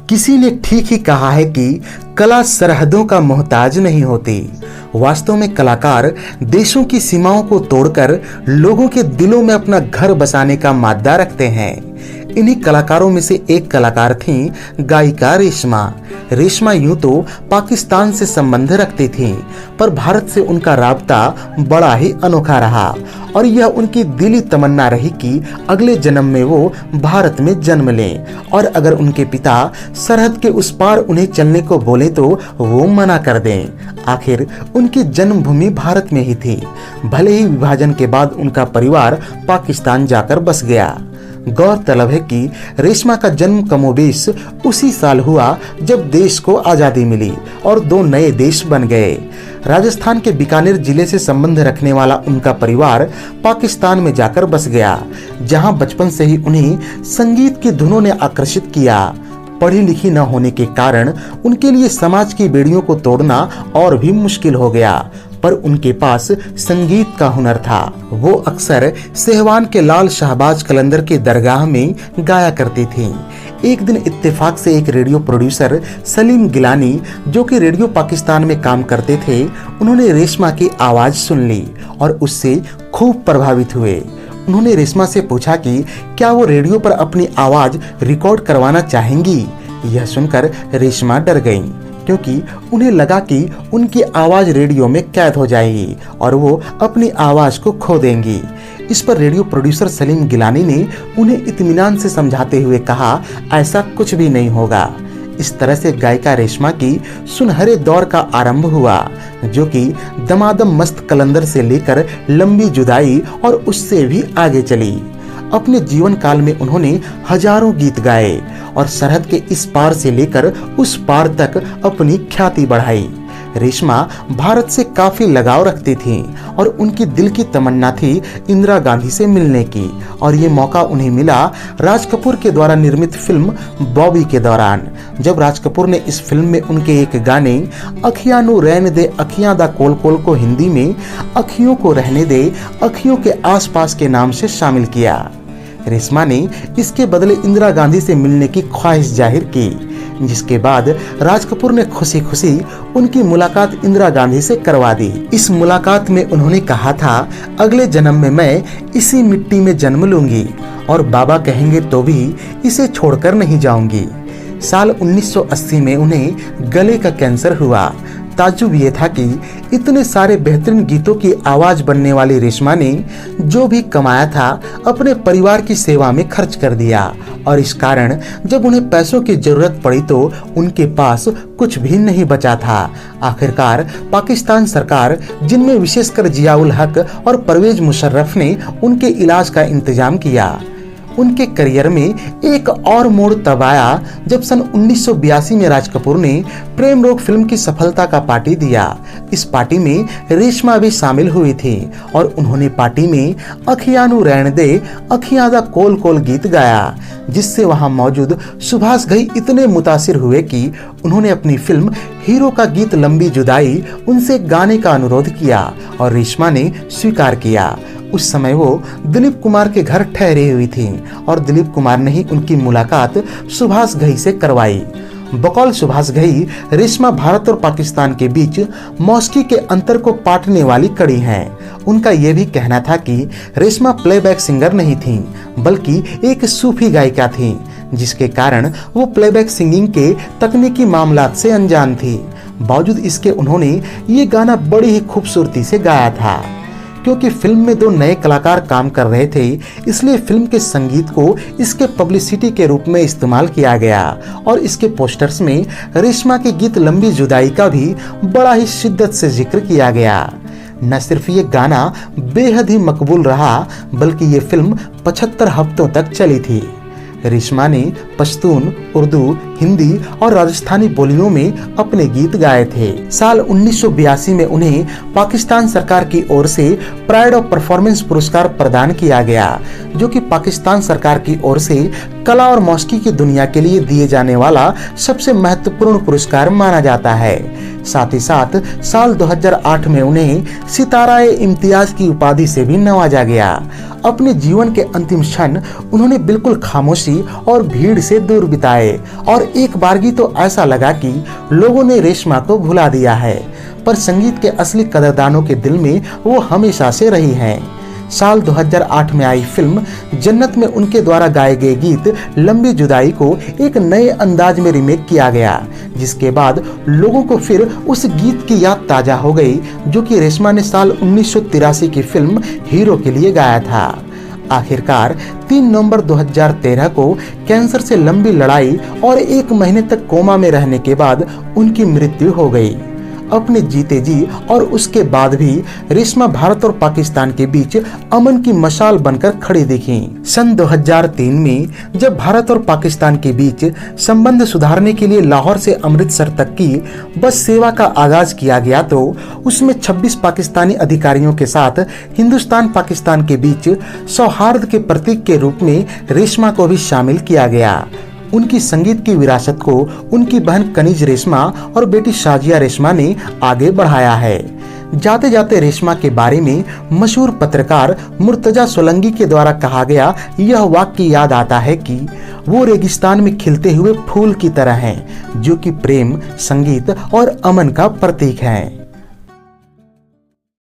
किसी ने ठीक ही कहा है कि कला सरहदों का मोहताज नहीं होती। वास्तव में कलाकार देशों की सीमाओं को तोड़कर लोगों के दिलों में अपना घर बसाने का मादा रखते हैं। इन्हीं कलाकारों में से एक कलाकार थी गायिका रेशमा। रेशमा यूं तो पाकिस्तान से संबंध रखती थी, पर भारत से उनका राबता बड़ा ही अनोखा रहा और यह उनकी दिली तमन्ना रही कि अगले जन्म में वो भारत में जन्म लें और अगर उनके पिता सरहद के उस पार उन्हें चलने को बोले तो वो मना कर दें। आखिर उनकी जन्मभूमि भारत में ही थी, भले ही विभाजन के बाद उनका परिवार पाकिस्तान जाकर बस गया। गौरतलब है कि रेशमा का जन्म कमोबेश उसी साल हुआ जब देश को आज़ादी मिली और दो नए देश बन गए। राजस्थान के बीकानेर जिले से संबंध रखने वाला उनका परिवार पाकिस्तान में जाकर बस गया, जहां बचपन से ही उन्हें संगीत की धुनों ने आकर्षित किया। पढ़ी लिखी न होने के कारण उनके लिए समाज की बेड़ियों को तोड़ना और भी मुश्किल हो गया, पर उनके पास संगीत का हुनर था। वो अक्सर सेहवान के लाल शाहबाज कलंदर के दरगाह में गाया करती थीं। एक दिन इत्तेफाक से एक रेडियो प्रोड्यूसर सलीम गिलानी, जो कि रेडियो पाकिस्तान में काम करते थे, उन्होंने रेशमा की आवाज सुन ली और उससे खूब प्रभावित हुए। उन्होंने रेशमा से पूछा कि क्या वो रेडियो पर अपनी आवाज रिकॉर्ड करवाना चाहेंगी। यह सुनकर रेशमा डर गईं, क्योंकि उन्हें लगा कि उनकी आवाज रेडियो में कैद हो जाएगी और वो अपनी आवाज को खो देंगी। इस पर रेडियो प्रोड्यूसर सलीम गिलानी ने उन्हें इत्मीनान से समझाते हुए कहा, ऐसा कुछ भी नहीं होगा। इस तरह से गायिका रेशमा की सुनहरे दौर का आरंभ हुआ, जो कि दमादम मस्त कलंदर से लेकर लंबी जुदाई और उससे भी आगे चली। अपने जीवन काल में उन्होंने हजारों गीत गाए और सरहद के इस पार से लेकर उस पार तक अपनी ख्याति बढ़ाई। रेशमा भारत से काफी लगाव रखती थीं और उनकी दिल की तमन्ना थी इंदिरा गांधी से मिलने की, और ये मौका उन्हें मिला राज कपूर के द्वारा निर्मित फिल्म बॉबी के दौरान, जब राज कपूर ने इस फिल्म में उनके एक गाने अखियां नू रहने दे अखियां दा कोल कोल को हिंदी में अखियों को रहने दे अखियों के आसपास के नाम से शामिल किया। रेशमा ने इसके बदले इंदिरा गांधी से मिलने की ख्वाहिश जाहिर की, जिसके बाद राज कपूर ने खुशी खुशी उनकी मुलाकात इंदिरा गांधी से करवा दी। इस मुलाकात में उन्होंने कहा था, अगले जन्म में मैं इसी मिट्टी में जन्म लूंगी और बाबा कहेंगे तो भी इसे छोड़कर नहीं जाऊंगी। साल 1980 में उन्हें गले का कैंसर हुआ। ताज्जुब ये था कि इतने सारे बेहतरीन गीतों की आवाज बनने वाली रेशमा ने जो भी कमाया था अपने परिवार की सेवा में खर्च कर दिया, और इस कारण जब उन्हें पैसों की जरूरत पड़ी तो उनके पास कुछ भी नहीं बचा था। आखिरकार पाकिस्तान सरकार, जिनमें विशेषकर जियाउल हक और परवेज मुशर्रफ ने उनके इलाज का इंतजाम किया। उनके करियर में एक और मोड़ तब आया जब सन 1982 में राज कपूर ने प्रेम रोग फिल्म की सफलता का पार्टी दिया। इस पार्टी में रेशमा भी शामिल हुई थी और उन्होंने पार्टी में अखियां नू रहने दे अखियां दा कोल कोल गीत गाया, जिससे वहां मौजूद सुभाष घई इतने मुतासिर हुए कि उन्होंने अपनी फिल्म हीरो का गीत लंबी जुदाई उनसे गाने का अनुरोध किया और रेशमा ने स्वीकार किया। उस समय वो दिलीप कुमार के घर ठहरी हुई थी और दिलीप कुमार ने ही उनकी मुलाकात सुभाष घई से करवाई। बकौल सुभाष घई, रेशमा भारत और पाकिस्तान के बीच मौसीकी के अंतर को पाटने वाली कड़ी हैं। उनका यह भी कहना था कि रेशमा प्लेबैक सिंगर नहीं थी, बल्कि एक सूफी गायिका थी, जिसके कारण वो प्लेबैक सिंगिंग के तकनीकी मामलात से अनजान थी। बावजूद इसके उन्होंने ये गाना बड़ी ही खूबसूरती से गाया था। क्योंकि फिल्म में दो नए कलाकार काम कर रहे थे, इसलिए फिल्म के संगीत को इसके पब्लिसिटी के रूप में इस्तेमाल किया गया और इसके पोस्टर्स में रेशमा के गीत लंबी जुदाई का भी बड़ा ही शिद्दत से जिक्र किया गया। न सिर्फ ये गाना बेहद ही मकबूल रहा, बल्कि ये फिल्म 75 हफ्तों तक चली थी। रेशमा ने पश्तून, उर्दू, हिंदी और राजस्थानी बोलियों में अपने गीत गाए थे। साल 1982 में उन्हें पाकिस्तान सरकार की ओर से प्राइड ऑफ परफॉर्मेंस पुरस्कार प्रदान किया गया, जो कि पाकिस्तान सरकार की ओर से कला और मौसीकी की दुनिया के लिए दिए जाने वाला सबसे महत्वपूर्ण पुरस्कार माना जाता है। साथ ही साथ साल 2008 में उन्हें सितारा-ए इम्तियाज की उपाधि से भी नवाजा गया। अपने जीवन के अंतिम क्षण उन्होंने बिल्कुल खामोशी और भीड़ से दूर बिताए और एक बारगी तो ऐसा लगा कि लोगों ने रेशमा को भुला दिया है, पर संगीत के असली कदरदानों के दिल में वो हमेशा से रही हैं। साल 2008 में आई फिल्म जन्नत में उनके द्वारा गाए गए गीत लंबी जुदाई को एक नए अंदाज में रीमेक किया गया, जिसके बाद लोगों को फिर उस गीत की याद ताजा हो गई जो कि रेशमा ने साल 1983 की फिल्म हीरो के लिए गाया था। आखिरकार 3 नवंबर 2013 को कैंसर से लंबी लड़ाई और 1 महीने तक कोमा में रहने के बाद उनकी मृत्यु हो गई। अपने जीते जी और उसके बाद भी रेशमा भारत और पाकिस्तान के बीच अमन की मशाल बनकर खड़ी दिखी। सन 2003 में जब भारत और पाकिस्तान के बीच संबंध सुधारने के लिए लाहौर से अमृतसर तक की बस सेवा का आगाज किया गया तो उसमें 26 पाकिस्तानी अधिकारियों के साथ हिंदुस्तान पाकिस्तान के बीच सौहार्द के प्रतीक के रूप में रेशमा को भी शामिल किया गया। उनकी संगीत की विरासत को उनकी बहन कनीज रेशमा और बेटी शाजिया रेशमा ने आगे बढ़ाया है। जाते जाते रेशमा के बारे में मशहूर पत्रकार मुर्तजा सोलंकी के द्वारा कहा गया यह वाक्य याद आता है कि वो रेगिस्तान में खिलते हुए फूल की तरह हैं, जो कि प्रेम, संगीत और अमन का प्रतीक हैं।